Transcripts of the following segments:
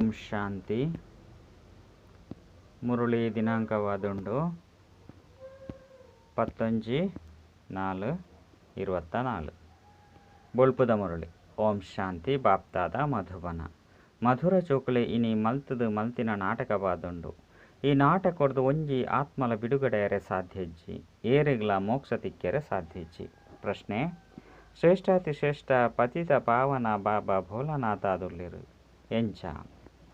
ಓಂ ಶಾಂತಿ. ಮುರುಳಿ ದಿನಾಂಕವಾದುಂಡು 11/4/24 ಬೊಳ್ಪುದ ಮುರುಳಿ. ಓಂ ಶಾಂತಿ. ಬಾಪ್ತಾದ ಮಧುಬನ. ಮಧುರ ಚೋಕುಲೆ ಇನಿ ಮಲ್ತದು ಮಲ್ತಿನ ನಾಟಕವಾದುಂಡು. ಈ ನಾಟಕದ್ದು ಒಂಜಿ ಆತ್ಮಲ ಬಿಡುಗಡೆಯರೆ ಸಾಧ್ಯಜ್ಜಿ, ಏರೆಗ್ಲ ಮೋಕ್ಷ ತಿಕ್ಕೆರೆ ಸಾಧ್ಯಜ್ಜಿ. ಪ್ರಶ್ನೆ: ಶ್ರೇಷ್ಠಾತಿ ಶ್ರೇಷ್ಠ ಪತಿತ ಪಾವನ ಬಾಬಾ ಭೋಲಾನಾಥಾದುಲ್ಲೆರು ಎಂಚ?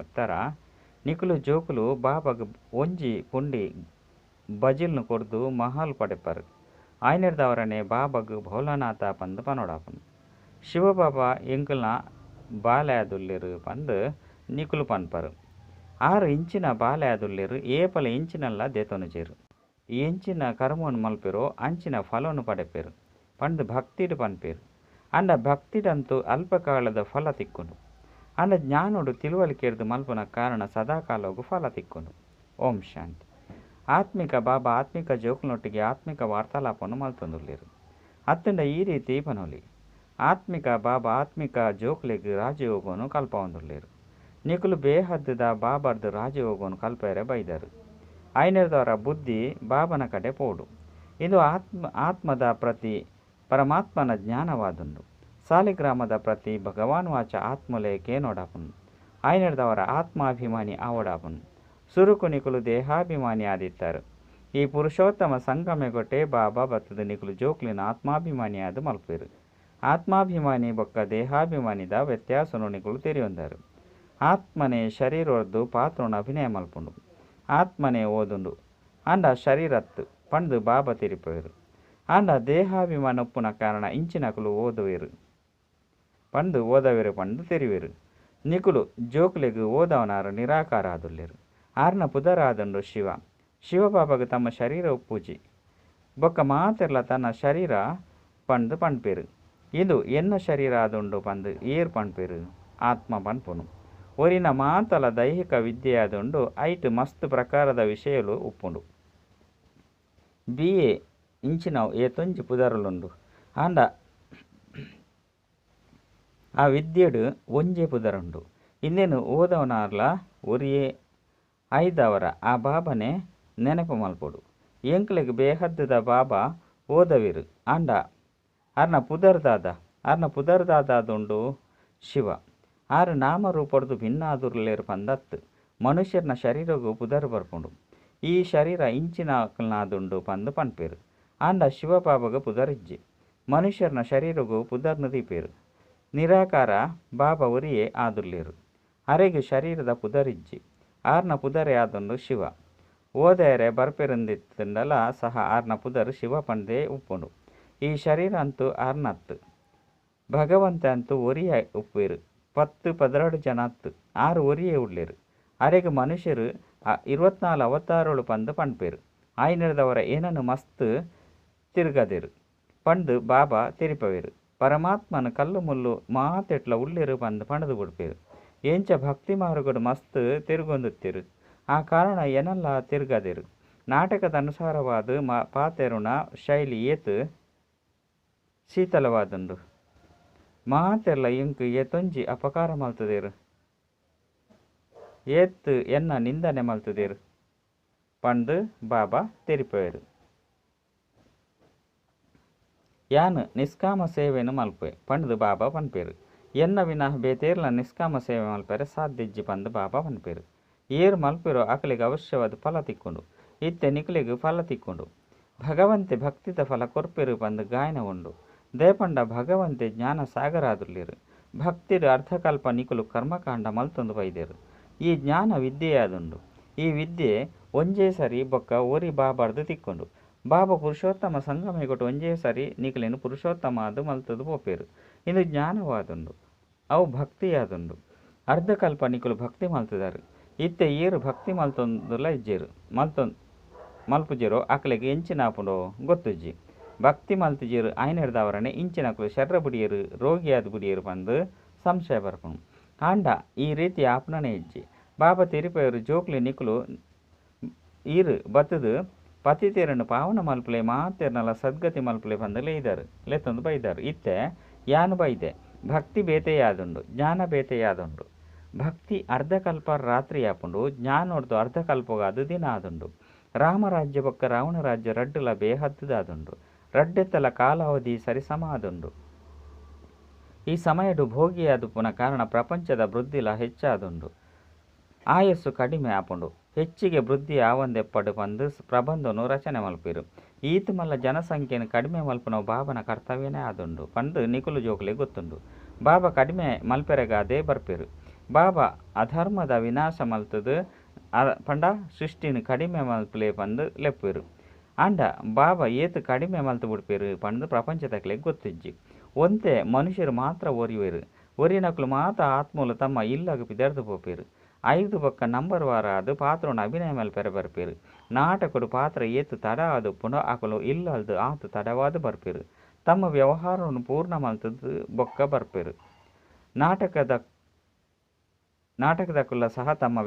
ಉತ್ತರ: ನಿಕುಲು ಜೋಕುಲು ಬಾಬಾಗ ಒಂಜಿ ಪುಂಡಿ ಬಜಿಲ್ನು ಕೊರ್ದು ಮಹಲ್ ಪಡೆಪರು. ಆಯ್ನೆರ್ದವರನೆ ಬಾಬಾಗ ಭೋಲಾನಾಥ ಪಂದು ಪನೋಡಾಪನು. ಶಿವಬಾಬಾ ಎಂಕುಲ್ನ ಬಾಲೆಯಾದುಲ್ಲೆರು ಪಂದು ನಿಕುಲು ಪನ್ಪರು. 6 ಇಂಚಿನ ಬಾಲೆಯಾದುಲ್ಲೆರು, ಏಪಲ ಇಂಚಿನಲ್ಲ ದೆತೊನುಜೆರು. ಈ ಎಂಚಿನ ಕರ್ಮವನ್ನು ಮಲ್ಪೆರೋ ಅಂಚಿನ ಫಲವನ್ನು ಪಡೆಪೆರು ಪಂದು ಭಕ್ತಿಡು ಪನ್ಪೇರು. ಅಂಡ ಭಕ್ತಿಡಂತೂ ಅಲ್ಪಕಾಲದ ಫಲ ತಿಕ್ಕುಂಡು. ಅಂಡ ಜ್ಞಾನೋಡು ತಿಳುವಳಿಕೆರ್ದು ಮಲ್ಪನ ಕಾರಣ ಸದಾಕಾಲಗೂ ಫಲ ತಿಕ್ಕುಂಡು. ಓಂ ಶಾಂತಿ. ಆತ್ಮಿಕ ಬಾಬಾ ಆತ್ಮಿಕ ಜೋಕುಲೊಟ್ಟಿಗೆ ಆತ್ಮಿಕ ವಾರ್ತಾಲಾಪವನ್ನು ಮಲ್ತೊಂದುಲ್ಲೆರು. ಅತ್ತಂಡ ಈ ರೀತಿ ಪನೊಲಿ: ಆತ್ಮಿಕ ಬಾಬಾ ಆತ್ಮಿಕ ಜೋಕುಲೆಗ್ ರಾಜಯೋಗವನ್ನು ಕಲ್ಪವೊಂದುಲ್ಲೆರು. ನಿಕುಲು ಬೇಹದ್ದ ಬಾಬಾರ್ದು ರಾಜಯೋಗವನ್ನು ಕಲ್ಪೆರೆ ಬೈದರು. ಐನೆರ್ದವರ ಬುದ್ಧಿ ಬಾಬನ ಕಡೆ ಪೋಡು. ಇದು ಆತ್ಮದ ಪ್ರತಿ ಪರಮಾತ್ಮನ ಜ್ಞಾನವಾದುಂಡು. ಸಾಲಿಗ್ರಾಮದ ಪ್ರತಿ ಭಗವಾನ್ ವಾಚ ಆತ್ಮಲೆ ಕೇನೋಡಾಪನು. ಐನೆರ್ದವರ ಆತ್ಮಾಭಿಮಾನಿ ಆವಡಾಪನು. ಸುರುಕು ನಿಕುಲು ದೇಹಾಭಿಮಾನಿ ಆದಿತ್ತರು. ಈ ಪುರುಷೋತ್ತಮ ಸಂಗಮೆಗೊಟ್ಟೆ ಬಾಬಾ ಬತ್ತದ ನಿಕುಲು ಜೋಕ್ಲಿನ ಆತ್ಮಾಭಿಮಾನಿಯಾದ ಮಲ್ಪೇರು. ಆತ್ಮಾಭಿಮಾನಿ ಬೊಕ್ಕ ದೇಹಾಭಿಮಾನಿದ ವ್ಯತ್ಯಾಸನು ನಿಕುಲು ತೆರೆಯೊಂದರು. ಆತ್ಮನೆ ಶರೀರದ್ದು ಪಾತ್ರನ ಅಭಿನಯ ಮಲ್ಪುಂಡು. ಆತ್ಮನೆ ಓದುಂಡು ಅಂಡ ಶರೀರತ್ತು ಪಂದು ಬಾಬಾ ತಿರಿಪೇರು. ಅಂಡ ದೇಹಾಭಿಮಾನ ಒಪ್ಪುನ ಕಾರಣ ಇಂಚಿನಕುಲು ಓದುವೆರು ಪಂದು ತೆರಿವೆರು. ನಿಕುಲು ಜೋಕುಲೆಗ್ ಓದವನಾರು ನಿರಾಕಾರ ಆದುಲ್ಲೆರು. ಆರ್ನ ಪುದರಾದಂಡು ಶಿವ. ಶಿವಬಾಬಾಗ ತಮ್ಮ ಶರೀರ ಉಪ್ಪುಜಿ ಬೊಕ್ಕ ಮಾತೆರ್ಲ ತನ್ನ ಶರೀರ ಪಂದು ಪಣ್ಪೇರು. ಇದು ಎನ್ನ ಶರೀರ ಆದುಂಡು ಪಂದು ಏರ್ ಪಣ್ಪೇರು ಆತ್ಮ ಪನ್ಪುನು. ಒರಿನ ಮಾತಲ ದೈಹಿಕ ವಿದ್ಯೆಯಾದುಂಡು ಐಟ್ ಮಸ್ತ್ ಪ್ರಕಾರದ ವಿಷಯಲು ಉಪ್ಪುಂಡು. BA ಇಂಚಿನವು ಏತೊಂಜಿ ಪುದರುಲುಂಡು. ಅಂಡ ಆ ವಿದ್ಯೆಡು ಒಂಜೇ ಪುದರುಂಡು. ಇನ್ನೇನು ಓದವನಾರ್ಲ ಒರಿಯೇ ಐದವರ ಆ ಬಾಬನೆ ನೆನಪು ಮಲ್ಪೊಡು. ಎಂಕ್ಲೆಗ್ ಬೇಹದ್ದದ ಬಾಬಾ ಓದವಿರು. ಅಂಡ ಅರ್ನ ಪುದರ್ದಾದುಂಡು ಶಿವ. ಆರು ನಾಮರೂಪಡ್ದು ಭಿನ್ನಾದುರ್ಲೇರು ಪಂದತ್ತು. ಮನುಷ್ಯರ್ನ ಶರೀರಗೂ ಪುದರ್ ಬರ್ಪುಂಡು. ಈ ಶರೀರ ಇಂಚಿನಕಲ್ನಾದುಂಡು ಪಂದು ಪನ್ಪೇರು. ಅಂಡ ಶಿವಬಾಬಾಗ ಪುದರಿಜ್ಜಿ. ಮನುಷ್ಯರ್ನ ಶರೀರಗೂ ಪುದರ್ನು ದೀಪೇರು. ನಿರಾಕಾರ ಬಾಬಾ ಒರಿಯೇ ಆದುಲ್ಲೇರು. ಅರೆಗೆ ಶರೀರದ ಪುದರಿಜ್ಜಿ. ಆರ್ನ ಪುದರೇ ಆದುಂಡು ಶಿವ. ಓದೆರೆ ಬರ್ಪೆರಂದಿತ್ತಂಡಲ ಸಹ ಆರ್ನ ಪುದರ್ ಶಿವ ಪಂದೇ ಉಪ್ಪುಂಡು. ಈ ಶರೀರ ಅಂತೂ ಆರ್ನತ್ತು. ಭಗವಂತ ಅಂತೂ ಒರಿಯ ಉಪ್ಪೇರು. 10-12 ಜನ ಅತ್ತು. 6 ಒರಿಯೇ ಉಳ್ಳೇರು. ಅರೆಗೆ ಮನುಷ್ಯರು 24 ಅವತಾರಗಳು ಪಂದು ಪಣ್ಪೇರು. ಆಯ್ನೆರ್ದವರ ಏನನ್ನು ಮಸ್ತ್ ತಿರುಗದೇರು ಪಂದು ಬಾಬಾ ತಿರಿಪವೇರು. ಪರಮಾತ್ಮನ ಕಲ್ಲು ಮುಲ್ಲು ಮಾತೆಟ್ಲ ಉಳ್ಳೇರು ಪಂದು ಪಣದು ಬಿಡ್ಪೇರು. ಎಂಚ ಭಕ್ತಿ ಮಾರುಗಡು ಮಸ್ತ್ ತಿರುಗೊಂದುತ್ತೇರು. ಆ ಕಾರಣ ಏನಲ್ಲ ತಿರುಗದೇರು. ನಾಟಕದ ಅನುಸಾರವಾದ ಪಾತೆರುನ ಶೈಲಿ ಏತು ಶೀತಲವಾದುಂಡು. ಮಾತೆರ್ಲ ಇಂಕು ಏತೊಂಜಿ ಅಪಕಾರ ಮಲ್ತದೇರು. ಏತ್ ಎನ್ನ ನಿಂದನೆ ಮಲ್ತದೇರು ಪಂದು ಬಾಬಾ ತೆರಿಪೇರು. ಯಾನು ನಿಷ್ಕಾಮ ಸೇವೆನು ಮಲ್ಪೆ ಪಂದು ಬಾಬಾ ಪನ್ಪೇರು. ಎನ್ನ ವಿನಃ ಬೇತೇರ್ಲ ನಿಷ್ಕಾಮ ಸೇವೆ ಮಲ್ಪೆರೆ ಸಾಧ್ಯಜ್ಜಿ ಪಂದು ಬಾಬಾ ಪನ್ಪೇರು. ಏರು ಮಲ್ಪೆರೋ ಅಕಲಿಗೆ ಅವಶ್ಯವಾದ ಫಲ ತಿಕ್ಕೊಂಡು ಇತ್ತೆ ನಿಕಲಿಗೆ ಫಲ ತಿಕ್ಕೊಂಡು. ಭಗವಂತೆ ಭಕ್ತಿದ ಫಲ ಕೊರ್ಪೆರು ಪಂದು ಗಾಯನ ಉಂಡು. ದೇಪಂಡ ಭಗವಂತೆ ಜ್ಞಾನ ಸಾಗರ ಆದುಲ್ಲೇರು. ಭಕ್ತಿಡು ಅರ್ಧಕಲ್ಪ ನಿಕುಲು ಕರ್ಮಕಾಂಡ ಮಲ್ತೊಂದು ಬೈದೇರು. ಈ ಜ್ಞಾನ ವಿದ್ಯೆಯಾದುಂಡು. ಈ ವಿದ್ಯೆ ಒಂಜೇ ಸರಿ ಬೊಕ್ಕ ಒರಿ ಬಾಬಾರ್ದು ತಿಕ್ಕೊಂಡು. ಬಾಬಾ ಪುರುಷೋತ್ತಮ ಸಂಗಮೆಗೊಟ್ಟು ಒಂಜೇ ಸರಿ ನಿಕಲಿನ ಪುರುಷೋತ್ತಮ ಅದು ಮಲ್ತದು ಪೋಪೇರು. ಇದು ಜ್ಞಾನವಾದುಂಡು. ಅವು ಭಕ್ತಿಯಾದುಂಡು. ಅರ್ಧಕಲ್ಪ ನಿಕುಲು ಭಕ್ತಿ ಮಲ್ತದಾರು. ಇತ್ತೆ ಏರು ಭಕ್ತಿ ಮಲ್ತೊಂದುಲ ಇಜ್ಜೇರು ಮಲ್ಪುಜೇರೋ ಅಕಲಿಗೆ ಎಂಚಿನಾಪುಂಡೋ ಗೊತ್ತುಜ್ಜಿ. ಭಕ್ತಿ ಮಲ್ತಿಜೇರು ಆಯ್ನೆರ್ದವರನೆ ಇಂಚಿನಕಲು ಶರ್ರ ಬುಡಿಯರು ರೋಗಿಯಾದ ಬುಡಿಯರು ಪಂದು ಸಂಶಯ ಬರ್ಪುಂಡು. ಆಂಡ ಈ ರೀತಿ ಆಪ್ನನೆ ಇಜ್ಜಿ. ಬಾಬಾ ತಿರಿಪೇರು ಜೋಕ್ಲಿ ನಿಕುಲು ಈರು ಬತ್ತದು ಪತಿತೇರನ್ನು ಪಾವನ ಮಲ್ಪಲೆ ಮಾತೆರ್ನಲ ಸದ್ಗತಿ ಮಲ್ಪಲೆ ಪಂದು ಲೇತೊಂದು ಬೈದಾರು. ಇತ್ತೆ ಯಾನು ಬೈದೆ ಭಕ್ತಿ ಬೇತೆಯಾದುಂಡು, ಜ್ಞಾನ ಬೇತೆಯಾದುಂಡು. ಭಕ್ತಿ ಅರ್ಧಕಲ್ಪ ರಾತ್ರಿ ಆಪುಂಡು ಜ್ಞಾನೋರ್ದು ಅರ್ಧಕಲ್ಪಗಾದು ದಿನ ಆದುಂಡು. ರಾಮರಾಜ್ಯ ಬೊಕ್ಕ ರಾವಣ ರಾಜ್ಯ ರಡ್ಡುಲ ಬೇಹದ್ದುದಾದುಂಡು. ರಡ್ಡೆತ್ತಲ ಕಾಲಾವಧಿ ಸರಿಸಮ ಆದುಂಡು. ಈ ಸಮಯಡು ಭೋಗಿಯಾದು ಪುನಃ ಕಾರಣ ಪ್ರಪಂಚದ ವೃದ್ಧಿಲ ಹೆಚ್ಚಾದುಂಡು. ಆಯಸ್ಸು ಕಡಿಮೆ ಆಪುಂಡು. ಹೆಚ್ಚಿಗೆ ವೃದ್ಧಿ ಆವಂದೆಪ್ಪಡು ಪಂದು ಪ್ರಬಂಧನು ರಚನೆ ಮಲ್ಪಿರು. ಈತ ಮಲ್ಲ ಜನಸಂಖ್ಯೆಯನ್ನು ಕಡಿಮೆ ಮಲ್ಪುನ ಬಾಬನ ಕರ್ತವ್ಯನೇ ಆದುಂಡು ಪಂದು ನಿಕುಲು ಜೋಕ್ಲೆ ಗೊತ್ತುಂಡು. ಬಾಬಾ ಕಡಿಮೆ ಮಲ್ಪೆರೆಗಾದೇ ಬರ್ಪಿರು. ಬಾಬಾ ಅಧರ್ಮದ ವಿನಾಶ ಮಲ್ತದು ಪಂಡ ಸೃಷ್ಟಿನ ಕಡಿಮೆ ಮಲ್ಪಲೆ ಪಂದು ಲೆಪ್ಪಿರು. ಅಂಡ ಬಾಬಾ ಏತು ಕಡಿಮೆ ಮಲ್ತು ಬಿಡ್ಪಿರು ಪಂದು ಪ್ರಪಂಚದಕ್ಲೆ ಗೊತ್ತಿಜ್ಜಿ. ಒಂತೆ ಮನುಷ್ಯರು ಮಾತ್ರ ಒರಿಯುವರು. ಒರಿನಕ್ಲು ಮಾತ್ರ ಆತ್ಮೂಲು ತಮ್ಮ ಇಲ್ಲಗ ಪಿದರ್ದು ಪೋಪಿರು. 5 ಬೊಕ್ಕ ನಂಬರ್ ವಾರ ಅದು ಪಾತ್ರನ ಅಭಿನಯ ಮಲ್ಪೆರೆ ಬರ್ಪಿರು. ನಾಟಕಡು ಪಾತ್ರ ಏತು ತಡ ಆದು ಪುನಃ ಅಕಲು ಇಲ್ಲಲ್ದು ಆತು ತಡವಾದು ಬರ್ಪಿರು. ತಮ್ಮ ವ್ಯವಹಾರವನ್ನು ಪೂರ್ಣ ಮಲ್ತದ್ದು ಬೊಕ್ಕ ಬರ್ಪಿರು. ನಾಟಕದಕ್ಕುಲ್ಲ ಸಹ ತಮ್ಮ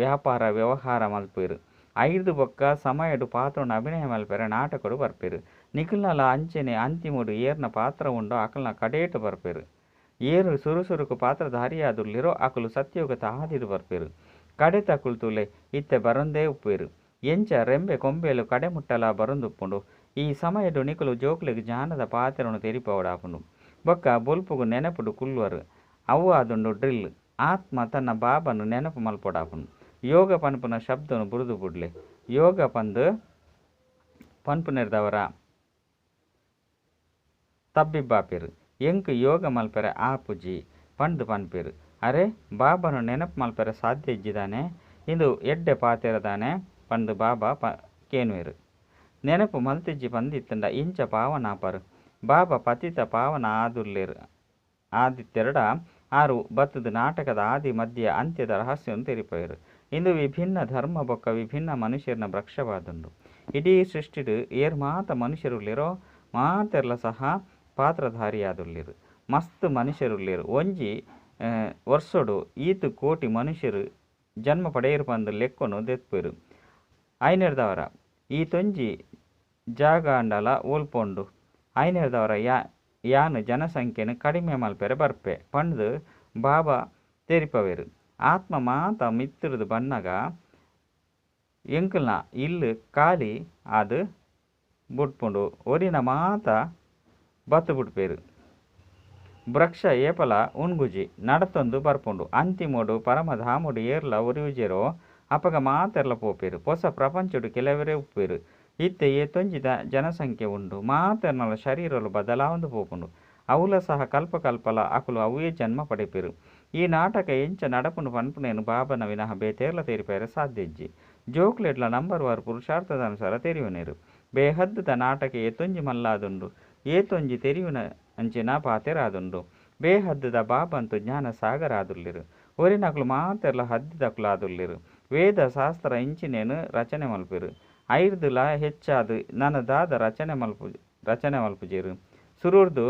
ವ್ಯಾಪಾರ ವ್ಯವಹಾರ ಮಲ್ಪಿರು. 5 ಬೊಕ್ಕ ಸಮಯಡು ಪಾತ್ರನ ಅಭಿನಯ ಮಲ್ಪೆರೆ ನಾಟಕಡು ಬರ್ಪಿರು. ನಿಖಲ್ನಲ ಅಂಚೆನೆ ಅಂತಿಮುಡು ಏರ್ನ ಪಾತ್ರ ಉಂಡೋ ಅಕಲ್ನ ಕಡೇಟು ಬರ್ಪಿರು. ಏರು ಸುರುಸುರುಕು ಪಾತ್ರಧಾರಿಯಾದುರ್ಲಿರೋ ಅಕಲು ಸತ್ಯೋಗತ ಆದಿಡು ಬರ್ಪಿರು. ಕಡೆ ತಕುಲು ತುಲೆ ಇತ್ತೆ ಬರೊಂದೇ ಉಪ್ಪಿರು. ಎಂಚ ರೆಂಬೆ ಕೊಂಬೇಲು ಕಡೆ ಮುಟ್ಟಲ ಬರೊಂದುಪ್ಪುಂಡು. ಈ ಸಮಯಡು ನಿಕುಲು ಜೋಕ್ಲೆಗ್ ಜ್ಞಾನದ ಪಾತ್ರನು ತೆರಿಪವಡಾಪುಂಡು. ಬೊಕ್ಕ ಬೊಲ್ಪುಗು ನೆನಪುಡು ಕುಲ್ವರು ಅವು ಆದುಂಡು ಡ್ರಿಲ್. ಆತ್ಮ ತನ್ನ ಬಾಬನು ನೆನಪು ಮಲ್ಪೊಡಾಪುಂಡು. ಯೋಗ ಪನ್ಪುನ ಶಬ್ದನು ಬುರುದು ಬುಡ್ಲೆ. ಯೋಗ ಪಂದು ಪನ್ಪುನೆರ್ದವರ ತಬ್ಬಿಬ್ಬಾಪಿರು. ಎಂಕ್ ಯೋಗ ಮಲ್ಪೆರೆ ಆಪುಜಿ ಪಂದು ಪನ್ಪಿರು. ಅರೆ ಬಾಬನು ನೆನಪು ಮಲ್ಪೆರೆ ಸಾಧ್ಯ ಇಜ್ಜಿದಾನೆ ಇಂದು ಎಡ್ಡೆ ಪಾತೆರದಾನೆ ಪಂದು ಬಾಬಾ ಕೇನುವೆರು. ನೆನಪು ಮಲ್ತಿಜ್ಜಿ ಪಂದಿತ್ತಂಡ ಇಂಚ ಪಾವನಾಪರು. ಬಾಬಾ ಪತಿತ ಪಾವನ ಆದುರ್ಲೇರು. ಆದಿತ್ಯರಡ ಆರು ಬತ್ತದ ನಾಟಕದ ಆದಿ ಮಧ್ಯ ಅಂತ್ಯದ ರಹಸ್ಯವನ್ನು ತೆರಿಪೋಯರು. ಇಂದು ವಿಭಿನ್ನ ಧರ್ಮ ಬೊಕ್ಕ ವಿಭಿನ್ನ ಮನುಷ್ಯರನ್ನ ಭ್ರಕ್ಷವಾದುಂಡು. ಇಡೀ ಸೃಷ್ಟಿಡು ಏರ್ ಮಾತ ಮನುಷ್ಯರುಳ್ಳಿರೋ ಮಾತೆರ್ಲ ಸಹ ಪಾತ್ರಧಾರಿಯಾದುರ್ಲಿರು. ಮಸ್ತ್ ಮನುಷ್ಯರುಳ್ಳಿರು. ಒಂಜಿ ವರ್ಷಡು ಈತು ಕೋಟಿ ಮನುಷ್ಯರು ಜನ್ಮ ಪಡೆಯರು ಪಂದು ಲೆಕ್ಕನು ದೆತ್ಪರು. ಐನೆರ್ದವರ ಈತೊಂಜಿ ಜಾಗ ಅಂಡಲ ಓಲ್ಪೊಂಡು. ಐನೆರ್ದವರ ಯಾನು ಜನಸಂಖ್ಯೆನು ಕಡಿಮೆ ಮಲ್ಪೆರೆ ಬರ್ಪೆ ಪಂದು ಬಾಬಾ ತೆರಿಪವೆರು. ಆತ್ಮ ಮಾತ ಮಿತ್ತಿರದು ಬನ್ನಗ ಎಂಕಲ್ನ ಇಲ್ಲು ಖಾಲಿ ಅದು ಬುಟ್ಪುಂಡು. ಒರಿನ ಮಾತ ಬತ್ತು ಬಿಡ್ಪೇರು. ವೃಕ್ಷ ಏಪಲ ಉಣ್ಗುಜಿ ನಡತೊಂದು ಬರ್ಪುಂಡು. ಅಂತಿಮೋಡು ಪರಮಧಾಮುಡು ಏರ್ಲ ಒರಿಯುಜೆರೋ ಅಪಗ ಮಾತೆರ್ಲ ಪೋಪೇರು. ಹೊಸ ಪ್ರಪಂಚಡು ಕೆಲವರೇ ಉಪ್ಪೇರು. ಇತ್ತೆ ಏತೊಂಜಿದ ಜನಸಂಖ್ಯೆ ಉಂಡು. ಮಾತೆರ್ನಲ ಶರೀರಲು ಬದಲಾವಂದು ಪೋಪುಂಡು. ಅವುಲ ಸಹ ಕಲ್ಪಕಲ್ಪಲ ಅಕುಲು ಅವೇ ಜನ್ಮ ಪಡೆಪೇರು. ಈ ನಾಟಕ ಎಂಚ ನಡಪುಂಡು ಪನ್ಪುನೇನು ಬಾಬನ ವಿನಃ ಬೇತೇರ್ಲ ತೆರಿಪೇರೆ ಸಾಧ್ಯಜ್ಜಿ. ಜೋಕ್ಲೆಡ್ಲ ನಂಬರ್ ವಾರು ಪುರುಷಾರ್ಥದ ಅನುಸಾರ ತೆರಿಯುನೇರು. ಬೇಹದ್ದುದ ನಾಟಕ ಏತೊಂಜಿ ಮಲ್ಲಾದುಂಡು. ಏತೊಂಜಿ ತೆರಿಯುನ ಅಂಚಿನ ಪಾತೆರಾದುಂಡು. ಬೇಹದ್ದುದ ಬಾಬಂತು ಜ್ಞಾನ ಸಾಗರ ಆದುರ್ಲಿರು. ಒರಿನಕ್ಲು ಮಾತೆರ್ಲ ಹದ್ದಿದಕ್ಲು ಆದುರ್ಲಿರು. ವೇದ ಶಾಸ್ತ್ರ ಇಂಚಿನೇನು ರಚನೆ ಮಲ್ಪಿರು. 5ಲ ಹೆಚ್ಚಾದು ನನದಾದ ರಚನೆ ಮಲ್ಪುಜೇರು. ಸುರುರ್ದು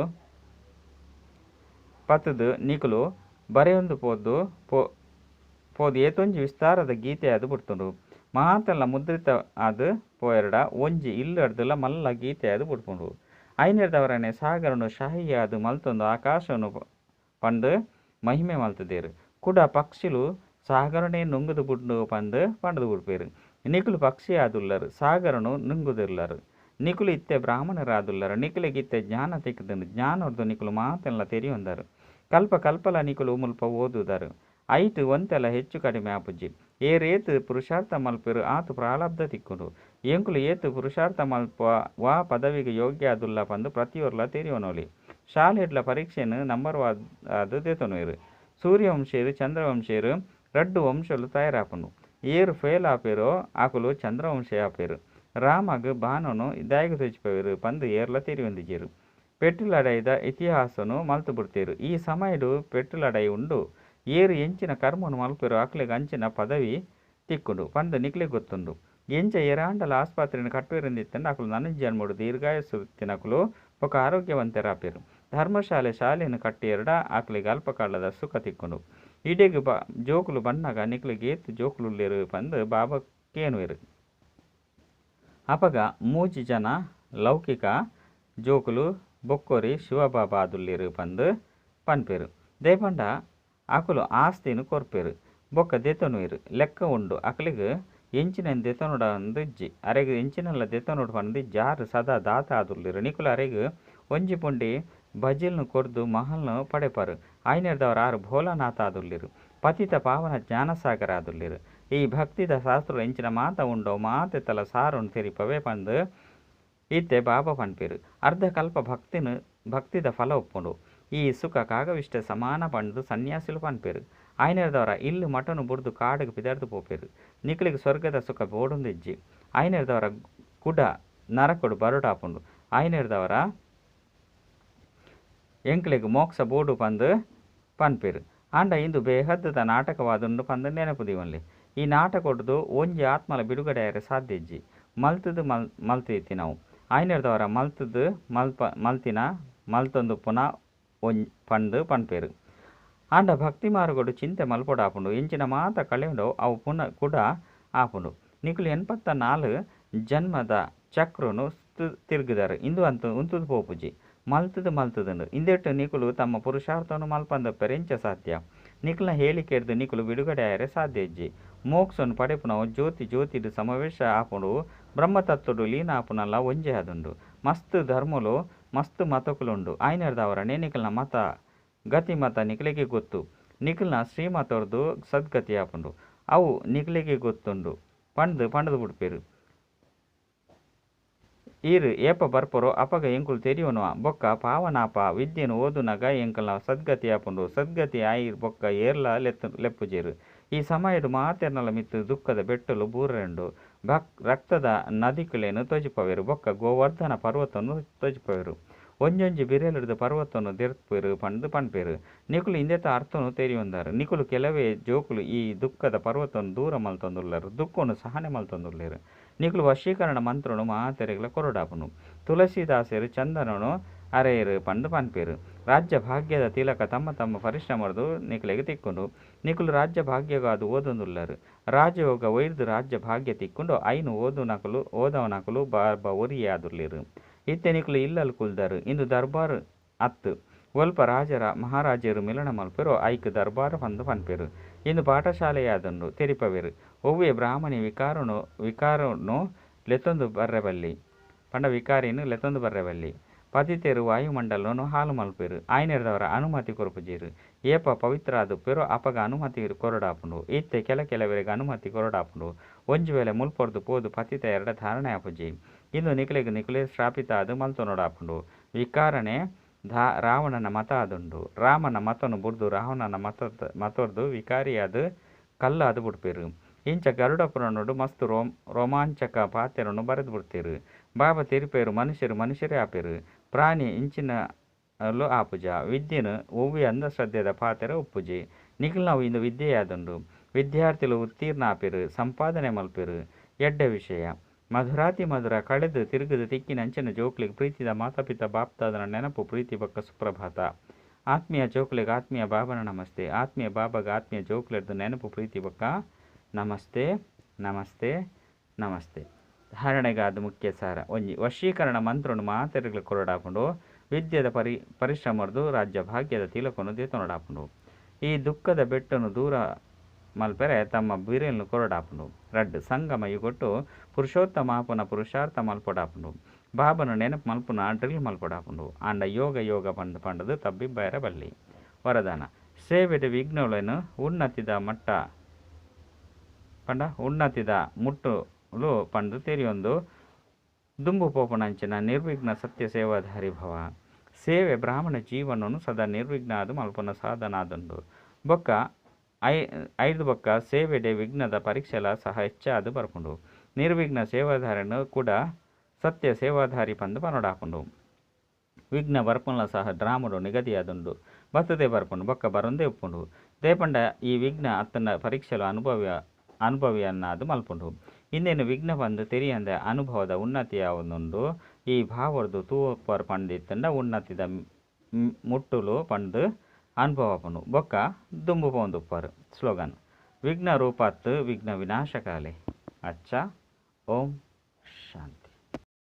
ಪತ್ತದು ನಿಕುಲು ಬರೆಯೊಂದು ಪೋದು ಏತೊಂಜಿ ವಿಸ್ತಾರದ ಗೀತೆ ಅದು ಬಿಡ್ತುಂಡು. ಮಾತೆಲ್ಲ ಮುದ್ರಿತ ಅದು ಪೋಯರ್ಡ ಒಂಜಿ ಇಲ್ಲಡ್ದುಲ ಮಲ್ಲ ಗೀತೆ ಅದು ಬಿಡ್ಪುಂಡು. ಐನೆರ್ದವರನೆ ಸಾಗರನು ಶಾಹಿಯಾದು ಮಲ್ತೊಂದು ಆಕಾಶವನ್ನು ಪಂದು ಮಹಿಮೆ ಮಲ್ತದೇರು. ಕುಡ ಪಕ್ಷಿಲು ಸಾಗರನೇ ನುಂಗುದು ಬುಡ್ಡು ಪಂದು ಪಂಡದು ಬಿಡ್ಪೇರು. ನಿಕುಲು ಪಕ್ಷಿ ಆದುಲ್ಲರು ಸಾಗರನು ನುಂಗುದಿಲ್ಲರು. ನಿಕುಲು ಇತ್ತೆ ಬ್ರಾಹ್ಮಣರಾದುಲ್ಲರು. ನಿಕುಲಿಗಿತ್ತೆ ಜ್ಞಾನ ತೆಕ್ಕದನು. ಜ್ಞಾನರ್ದು ನಿಕುಲು ಮಾತೆಲ್ಲ ತೆರಿಯೊಂದರು. ಕಲ್ಪಲ ನಿಕುಲು ಮುಲ್ಪ ಓದುದರು. ಐಟು ಒಂತೆಲ್ಲ ಹೆಚ್ಚು ಕಡಿಮೆ ಆಪುಜ್ಜಿ. ಏತು ಪುರುಷಾರ್ಥ ಮಲ್ಪರು ಆತು ಪ್ರಾರಬ್ಧ ತಿಕ್ಕುಂಡು. ಎಂಕುಲು ಏತು ಪುರುಷಾರ್ಥ ಮಲ್ಪ ವಾ ಪದವಿಗೆ ಯೋಗ್ಯ ಆದುಲ್ಲ ಪಂದು ಪ್ರತಿಯೊರ್ಲ ತೆರಿಯೋನೋಲಿ. ಶಾಲೆಡ್ಲ ಪರೀಕ್ಷೆನು ನಂಬರ್ ಅದು ದೇತೊನುವೆರು. ಸೂರ್ಯವಂಶೇರು ಚಂದ್ರವಂಶೇರು 2 ವಂಶಲು ತಯಾರಾಪುಂಡು. ಏರು ಫೇಲ್ ಆಪೇರೋ ಆಕುಲು ಚಂದ್ರವಂಶೇ ಆಪೇರು. ರಾಮಗ್ ಬಾನನು ದಾಯಗ ತೆಚ್ಚಿಪೇರು ಪಂದು ಏರ್ಲ ತೆರಿಯೊಂದಿಜೇರು. ಪೆಟ್ಟುಲಡೈದ ಇತಿಹಾಸನು ಮಲ್ತು ಬಿಡ್ತೇರು. ಈ ಸಮಯಡು ಪೆಟ್ಟುಲಡೈ ಉಂಡು. ಏರು ಎಂಚಿನ ಕರ್ಮನು ಮಲ್ಪೇರು ಅಕ್ಲೆಗ್ ಅಂಚಿನ ಪದವಿ ತಿಕ್ಕುಂಡು ಪಂದು ನಿಕ್ಲೆ ಗೊತ್ತುಂಡು. ಎಂಚ ಏರಾಂಡಲ ಆಸ್ಪತ್ರೆಯನ್ನು ಕಟ್ಟುವೆರಿಂದಿತ್ತಂಡು ಅಕುಲು ನನ್ನ ಜನ್ಮಡು ದೀರ್ಘಾಯಸ್ಸು ತಿನ್ನಕುಲು ఒక ಆರೋಗ್ಯವಂತರಾಪೇರು. ಶಾಲೆಯನ್ನು ಕಟ್ಟಿ ಎರಡ ಆಕ್ಲಿಗೆ ಅಲ್ಪಕಾಲದ ಸುಖ ತಿಕ್ಕುಂಡು. ಇಡೆಗ್ ಜೋಕುಲು ಬಣ್ಣಗ ನಿಕ್ಲಿಗೆ ಏತು ಜೋಕುಲುಲ್ಲೇರು ಪಂದು ಬಾಬಾ ಕೇನುವೆರು. ಅಪಗ ಮೂಜಿ ಜನ ಲೌಕಿಕ ಜೋಕುಲು ಬೊಕ್ಕೊರಿ ಶಿವಬಾಬಾ ಆದುಲ್ಲೇರು ಪಂದು ಪನ್ಪೇರು. ದೇಪಂಡ ಅಕುಲು ಆಸ್ತಿನು ಕೊರ್ಪೆರು ಬೊಕ್ಕ ದೆತೊನುಯಿರು ಲೆಕ್ಕ ಉಂಡು ಅಕಲಿಗೆ ಎಂಚಿನ ದೆತನುಡ ಅಂದಿಜ್ಜಿ ಅರೆಗೆ ಎಂಚಿನಲ್ಲ ದೆತನುಡು ಪಂದು ಜಾರು ಸದಾ ದಾತ ಆದುರ್ಲಿರು ನಿಕುಲು ಅರೆಗೆ ಒಂಜಿ ಪುಂಡಿ ಬಜಿಲ್ನು ಕೊರ್ದು ಮಹಲ್ನು ಪಡೆಪರು ಆಯ್ನೆರ್ದವರು ಆರು ಭೋಲಾನಾಥ ಆದುರ್ಲಿರು ಪತಿತ ಪಾವನ ಜ್ಞಾನಸಾಗರ ಆದುರ್ಲಿರು ಈ ಭಕ್ತಿದ ಶಾಸ್ತ್ರ ಎಂಚಿನ ಮಾತ ಉಂಡೋ ಮಾತೆತ್ತಲ ಸಾರುಣ್ ತೆರಿಪವೇ ಪಂದು ಇತ್ತೆ ಬಾಬಾ ಪನ್ಪೇರು ಅರ್ಧ ಕಲ್ಪ ಭಕ್ತಿದ ಫಲ ಒಪ್ಪುಂಡು ಈ ಸುಖ ಕಾಗವಿಷ್ಟ ಸಮಾನ ಪಂಡು ಸನ್ಯಾಸಿಲು ಪನ್ಪೇರು ಆಯ್ನೆರ್ದವರ ಇಲ್ಲು ಮಟನು ಬುಡ್ದು ಕಾಡಿಗೆ ಪಿದರ್ದು ಪೋಪೇರು ನಿಕ್ಲಿಗೆ ಸ್ವರ್ಗದ ಸುಖ ಬೋಡುಂದಿಜ್ಜಿ ಆಯ್ನೆರ್ದವರ ಕುಡ ನರಕೊಡು ಬರುಡಾಪುಂಡು ಆಯ್ನೆರ್ದವರ ಎಂಕ್ಲೆಗ್ ಮೋಕ್ಷ ಬೋಡು ಪಂದು ಪನ್ಪೇರು ಆಂಡ ಇಂದು ಬೇಹದ್ದದ ನಾಟಕವಾದುಂಡು ಪಂದು ನೆನಪುದಿವನ್ಲಿ ಈ ನಾಟಕೊಡ್ದು ಒಂಜಿ ಆತ್ಮಲ ಬಿಡುಗಡೆಯಾರೆ ಸಾಧ್ಯಜ್ಜಿ ಮಲ್ತದು ಮಲ್ತೀತಿ ನಾವು ಆಯ್ನೆರ್ದವರ ಮಲ್ತದು ಮಲ್ತಿನ ಮಲ್ತೊಂದು ಪುನಃ ಪಂದು ಪನ್ಪೇರು ಆಂಡ ಭಕ್ತಿ ಮಾರುಗೋಡು ಚಿಂತೆ ಮಲ್ಪೊಡು ಎಂಚಿನ ಮಾತ ಕಳೆಯೋ ಅವು ಪುನಃ ಕೂಡ ಆಪುಂಡು ನಿಕುಲು 84 ಜನ್ಮದ ಚಕ್ರನು ತಿರುಗಿದರು ಇಂದು ಅಂತೂ ಉಂತುದು ಪೋಪುಜಿ ಮಲ್ತದು ಇಂದೆಟ್ಟು ನಿಕುಲು ತಮ್ಮ ಪುರುಷಾರ್ಥವನ್ನು ಮಲ್ಪಂದಪ್ಪರೆಂಚ ಸಾಧ್ಯ ನಿಕುಲ್ನ ಹೇಳಿಕೆಡ್ದು ನಿಕುಲು ಬಿಡುಗಡೆ ಆಯರೆ ಸಾಧ್ಯ ಇಜ್ಜಿ ಮೋಕ್ಷನು ಪಡೆಪುನವು ಜ್ಯೋತಿಡು ಸಮಾವೇಶ ಆಪುಂಡು ಬ್ರಹ್ಮತತ್ವಡು ಲೀನ ಆಪುನಲ್ಲ ಒಂಜೆ ಅದುಂಡು ಮಸ್ತ್ ಧರ್ಮಲು ಮಸ್ತ್ ಮತಕುಲುಂಡು ಆಯ್ನೆರ್ದವರನೆ ನಿಕಲ್ನ ಮತ ಗತಿ ಮತ ನಿಕಲಿಗೆ ಗೊತ್ತು ನಿಕಲ್ನ ಶ್ರೀಮತವ್ರದ್ದು ಸದ್ಗತಿ ಆಪುಂಡು ಅವು ನಿಕಲಿಗೆ ಗೊತ್ತುಂಡು ಪಂಡದು ಬಿಡ್ಪೇರು ಈರು ಏಪ ಬರ್ಪರೋ ಅಪಗ ಎಂಕುಲು ತೆರಿಯೋನುವ ಬೊಕ್ಕ ಪಾವನಾಪ ವಿದ್ಯೆನು ಓದುನಗ ಎಂಕಲ್ನ ಸದ್ಗತಿ ಆಪುಂಡು ಸದ್ಗತಿ ಆಯಿರ್ ಬೊಕ್ಕ ಏರ್ಲ ಲೆಪ್ಪುಜೇರು ಈ ಸಮಯಡು ಮಾತೆರ್ನಲ ಮಿತ್ತು ದುಃಖದ ಬೆಟ್ಟಲು ಬೂರೆಂಡು ರಕ್ತದ ನದಿಕುಲೇನು ತೊಜಿಪವೆರು ಬೊಕ್ಕ ಗೋವರ್ಧನ ಪರ್ವತವನ್ನು ತೊಜಿಪವೆರು ಒಂಜೊಂಜಿ ಬಿರೆಲಿಡ್ದು ಪರ್ವತವನ್ನು ದೆರ್ಪೇರು ಪನ್ಪೇರು ನಿಕುಲು ಇಂದೆತ ಅರ್ಥನು ತೆರಿಯೊಂದಾರು ನಿಕುಲು ಕೆಲವೇ ಜೋಕುಲು ಈ ದುಃಖದ ಪರ್ವತವನ್ನು ದೂರ ಮಲ್ತೊಂದುಳ್ಳರು ದುಃಖವನ್ನು ಸಹನೆ ಮಲ್ತೊಂದುಳ್ಳೇರು ನಿಕುಲು ವಶೀಕರಣ ಮಂತ್ರನು ಮಾತೆರೆಗಳ ಕೊರಡಾಪುನು ತುಳಸಿದಾಸರು ಚಂದನನು ಅರೆಯರು ಪನ್ಪೇರು ರಾಜ್ಯ ಭಾಗ್ಯದ ತಿಲಕ ತಮ್ಮ ಪರಿಶ್ರಮದು ನಿಕಲಿಗೆ ತಿಕ್ಕೊಂಡು ನಿಕುಲು ರಾಜ್ಯ ಭಾಗ್ಯಗಾದು ಓದೊಂದುಳ್ಳರು ರಾಜಯೋಗ ಒಯ್ದು ರಾಜ್ಯ ಭಾಗ್ಯ ತಿಕ್ಕೊಂಡು ಐನು ಓದವನಕಲು ಬಾರ್ಬ ಒರಿಯಾದುರ್ಲಿರು ಇತ್ತೆ ನಿಕುಲು ಇಲ್ಲಲು ಕುಲ್ದರು ಇಂದು ದರ್ಬಾರ್ ಅತ್ತು ಒಲ್ಪ ರಾಜರ ಮಹಾರಾಜರು ಮಿಲನ ಮಲ್ಪೆರು ಐಕ್ ದರ್ಬಾರ ಪನ್ಪೇರು ಇಂದು ಪಾಠಶಾಲೆಯಾದಂಡು ತೆರಿಪವೆರು ಒವ್ವೆ ಬ್ರಾಹ್ಮಣಿ ವಿಕಾರನು ಲೆತ್ತೊಂದು ಬರ್ರೆಬಲ್ಲಿ ಪಂಡ ವಿಕಾರಿನು ಲೆತ್ತೊಂದು ಬರ್ರೆಬಲ್ಲಿ ಪತಿತೆರು ವಾಯುಮಂಡಲನು ಹಾಲು ಮಲ್ಪೇರು ಆಯ್ನೆರ್ದವರ ಅನುಮತಿ ಕೊರಪುಜೇರು ಏಪ ಪವಿತ್ರ ಆದುಪ್ಪೇರು ಅಪಗ ಅನುಮತಿ ಕೊರಡಾಪುಂಡು ಇತ್ತೆ ಕೆಲವರಿಗೆ ಅನುಮತಿ ಕೊರಡಾಪುಂಡು ಒಂಜು ವೇಳೆ ಮುಲ್ಪೊರ್ದು ಪೋದು ಪತಿತ ಎರಡ ಧಾರಣೆ ಆಪುಜಿ ಇಂದು ನಿಕಲೆ ಶ್ರಾಪಿತ ಆದು ಮಲ್ತೊನೊಡಾಪುಂಡು ವಿಕಾರನೆ ರಾವಣನ ಮತ ಆದುಂಡು ರಾಮನ ಮತನು ಬುಡ್ದು ರಾವಣನ ಮತೊರ್ದು ವಿಕಾರಿಯಾದ ಕಲ್ಲ ಅದು ಬಿಡ್ಪೇರು ಇಂಚ ಗರುಡ ಪುರಾಣೋಡು ಮಸ್ತ್ ರೋಮಾಂಚಕ ಪಾತೆರನ್ನು ಬರೆದು ಬಿಡ್ತೇರು ಬಾಬಾ ತಿರುಪೇರು ಮನುಷ್ಯರೇ ಆಪೇರು ಪ್ರಾಣಿ ಇಂಚಿನಲು ಆಪುಜ ವಿದ್ಯೆನು ಒವ್ವಿ ಅಂಧಶ್ರದ್ಧೆದ ಪಾತೆರ ಉಪ್ಪುಜಿ ನಿಖಿಲ್ ನಾವು ಇಂದು ವಿದ್ಯೆಯಾದುಂಡು ವಿದ್ಯಾರ್ಥಿಗಳು ಉತ್ತೀರ್ಣ ಆಪೇರು ಸಂಪಾದನೆ ಮಲ್ಪೇರು ಎಡ್ಡ ವಿಷಯ ಮಧುರಾತಿ ಮಧುರ ಕಳೆದು ತಿರುಗದು ತಿಕ್ಕಿನ ಅಂಚಿನ ಜೋಕ್ಲಿಗೆ ಪ್ರೀತಿದ ಮಾತಾಪಿತ ಬಾಪ್ತಾದನ ನೆನಪು ಪ್ರೀತಿ ಬಕ್ಕ ಸುಪ್ರಭಾತ ಆತ್ಮೀಯ ಜೋಕ್ಲಿಗೆ ಆತ್ಮೀಯ ಬಾಬನ ನಮಸ್ತೆ ಆತ್ಮೀಯ ಬಾಬಾಗ ಆತ್ಮೀಯ ಜೋಕ್ಲೆಡ್ದು ನೆನಪು ಪ್ರೀತಿ ಬಕ್ಕ ನಮಸ್ತೆ ನಮಸ್ತೆ ನಮಸ್ತೆ ಧಾರಣೆಗಾದ ಮುಖ್ಯ ಸಾರ ಒಂಜಿ ವಶೀಕರಣ ಮಂತ್ರನು ಮಾತೆರೆಗಳು ಕೊರಡಾಪುಂಡು ವಿದ್ಯೆದ ಪರಿಶ್ರಮರ್ದು ರಾಜ್ಯ ಭಾಗ್ಯದ ತಿಲಕನು ದೇತನೊಡಾಪುಂಡು ಈ ದುಃಖದ ಬೆಟ್ಟನು ದೂರ ಮಲ್ಪೆರೆ ತಮ್ಮ ಬಿರೆಲ್ನು ಕೊರಡಾಪುಂಡು ರಡ್ಡು ಸಂಗಮ ಇಗೊಟ್ಟು ಪುರುಷೋತ್ತಮ ಆಪುನ ಪುರುಷಾರ್ಥ ಮಲ್ಪೊಡಾಪುಂಡು ಬಾಬನು ನೆನಪು ಮಲ್ಪುನ ಡ್ರಿಲ್ ಮಲ್ಪೊಡಾಪುಂಡು ಆಂಡ ಯೋಗ ಪಂಡದು ತಬ್ಬಿಬ್ಬಾಯರ ಬಲ್ಲಿ ವರದಾನ ಸೇವೆದ ವಿಘ್ನಗಳನ್ನು ಉನ್ನತಿದ ಮಟ್ಟ ಪಂಡ ಉನ್ನತಿದ ಮುಟ್ಟುಲು ಪಂಡು ತೆರಿಯೊಂದು ದುಂಬು ಪೋಪುನಂಚಿನ ನಿರ್ವಿಘ್ನ ಸತ್ಯ ಸೇವಾಧಾರಿ ಭವ ಸೇವೆ ಬ್ರಾಹ್ಮಣ ಜೀವನನು ಸದಾ ನಿರ್ವಿಘ್ನ ಆದು ಮಲ್ಪನ ಸಾಧನ ಆದುಂಡು ಬೊಕ್ಕ ಐದು ಬೊಕ್ಕ ಸೇವೆಡೆ ವಿಘ್ನದ ಪರೀಕ್ಷೆಲ ಸಹ ಹೆಚ್ಚಾದು ಬರ್ಪುಂಡು ನಿರ್ವಿಘ್ನ ಸೇವಾಧಾರಿನು ಕೂಡ ಸತ್ಯ ಸೇವಾಧಾರಿ ಪಂದು ಪನೊಡಾಪುಂಡು ವಿಘ್ನ ಬರ್ಪುನ್ಲ ಸಹ ಡ್ರಾಮುಡು ನಿಗದಿಯಾದುಂಡು ಬತ್ತದೇ ಬರ್ಪುಂಡು ಬೊಕ್ಕ ಬರೊಂದೇ ಉಪ್ಪುಂಡು ದೇಪಂಡ ಈ ವಿಘ್ನ ಅತ್ತನ ಪರೀಕ್ಷೆಲು ಅನುಭವಿಯನ್ನಾದು ಮಲ್ಪುಂಡು ಇನ್ನೇನು ವಿಘ್ನ ಬಂದು ತೆರಿಯಂದ ಅನುಭವದ ಉನ್ನತಿಯಾವುದುಂಡು ಈ ಭಾವರ್ದು ತೂಪರ್ ಪಂಡಿತ್ತಂಡ ಉನ್ನತಿದ ಮುಟ್ಟುಲು ಪಂಡು ಅನುಭವ ಪುಂಡು ಬೊಕ್ಕ ದುಂಬು ಪೋಂದುಪ್ಪರು ಸ್ಲೋಗನ್ ವಿಘ್ನ ರೂಪಾತ್ ವಿಘ್ನ ವಿನಾಶಕಾಲೆ ಅಚ್ಚ ಓಂ